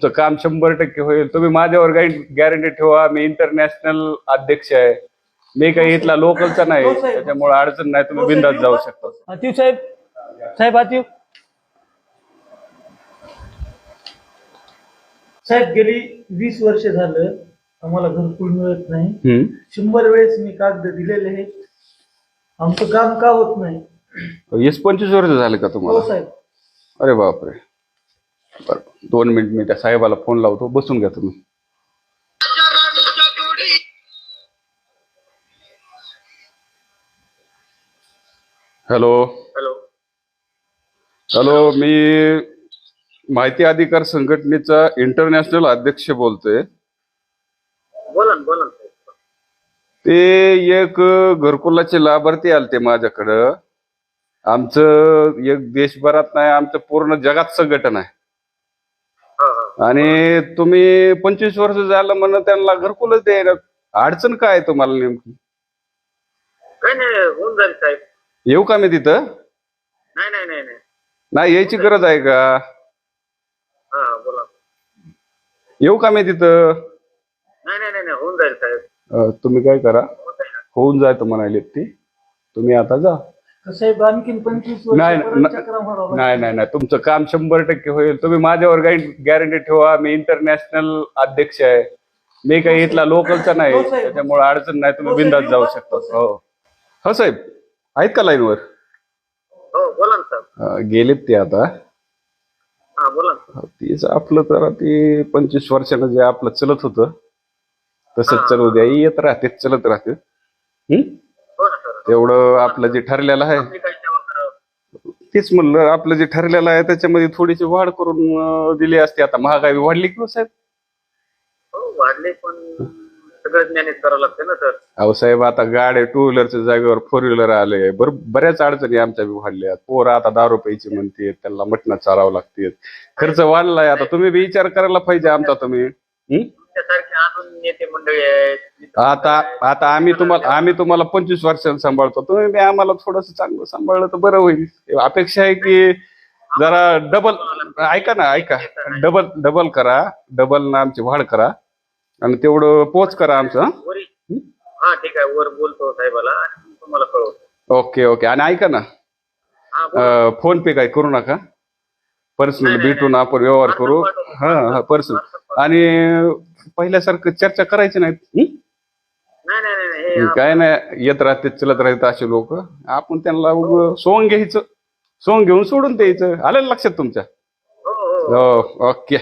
तुमचं काम 100% होईल. तुम्ही माझ्यावर गॅरंटी ठेवा. मी इंटरनॅशनल अध्यक्ष आहे. मी काही इथला लोकलचा नाही, त्याच्यामुळे अडचण नाही. तुम्ही बिंदास जाऊ शकता. आतिव साहेब, साहेब आतिव साहेब, गेली 20 वर्ष झालं आम्हाला घरकुल मिळत नाही. 100 वेळेस मी कागद दिलेले आहेत. आमचं काम का होत नाही? 20-25 वर्ष झाले का हो तुम्हाला? साहेब. अरे बापरे. बरं, 2 मिनिट मी त्या साहेबाला फोन लावतो. बसून घ्या तुम्ही. हॅलो हॅलो, मी माहिती अधिकार संघटनेचा इंटरनॅशनल अध्यक्ष बोलतोय. बोला ना. ते एक घरकुलाचे लाभार्थी आलते माझ्याकडं. आमचं एक देशभरात नाही, आमचं पूर्ण जगात संघटन आहे. आणि तुम्ही 25 वर्ष झालं म्हणून त्यांना घरकुलच द्यायला. अडचण काय आहे तुम्हाला नेमकी? काही नाही, होऊन जाईल साहेब. येऊ का मी तिथं? नाही. नाही यायची गरज आहे का? हा बोला. येऊ का मी तिथं? नाही, होऊन जाईल साहेब. तुम्ही काय करा, होऊन जायचं म्हणाले ती. तुम्ही आता जा. साहेब, आणखीन 25 नाही वर्ष चक्रा मारावं लागतं. नाही, तुमचं काम 100% होईल. तुम्ही माझ्यावर गॅरंटी ठेवा. मी इंटरनॅशनल अध्यक्ष आहे. मी काही इथला लोकलचा नाही, त्याच्यामुळे अडचण नाही. तुम्ही बिंदास जाऊ शकता. हो साहेब, आहेत का लाईनवर? हो बोला ना साहेब. गेलेत ते आता. हा बोला ना. तेच आपलं तर ते 25 वर्षानं जे आपलं चलत होतं तसंच चलू द्या. येत राहते, चलत राहते. हो ना सर. तेवढं आपलं जे ठरलेलं आहे, मी काही सेवा करावं. तेच म्हणलं, आपलं जे ठरलेलं आहे त्याच्यामध्ये थोडीशी वाढ करून दिली असते. आता महागाई वाढली की साहेब? हो वाढले, पण सगळं मॅनेज करावं लागतं ना सर. अहो साहेब, आता गाड्या 2 व्हीलरच्या जागेवर 4 व्हीलर आले. बऱ्याच अडचणी आमच्या वाढल्या. पोरं आता दारू प्यायची म्हणते, त्यांना मटणं चारावं लागते. खर्च वाढलाय. आता तुम्ही बी विचार करायला पाहिजे आमचा. तुम्ही तुमच्यासारखे अजून नेते मंडळी आहेत. आता आम्ही तुम्हाला 25 वर्षांनी सांभाळतो. तुम्ही बी आम्हाला थोडस चांगलं सांभाळलं तर बरं होईल. अपेक्षा आहे की जरा डबल, ऐका, डबल करा. डबल ना आमची वाढ करा आणि तेवढं पोच करा आमचं. हा ठीक आहे, वर बोलतो साहेबाला आणि तुम्हाला कळवतो. ओके. आणि ऐका ना, फोन पे काय करू नका. पर्सनल भेटून आपण व्यवहार करू. हा पर्सनल. आणि पहिल्यासारखं चर्चा करायची नाही. नाही. काय नाही, येत राहते चलत राहते असे लोक. आपण त्यांना सोंग घ्यायचं, सोंग घेऊन सोडून द्यायचं. आलं लक्षात तुमच्या? हो. ओके.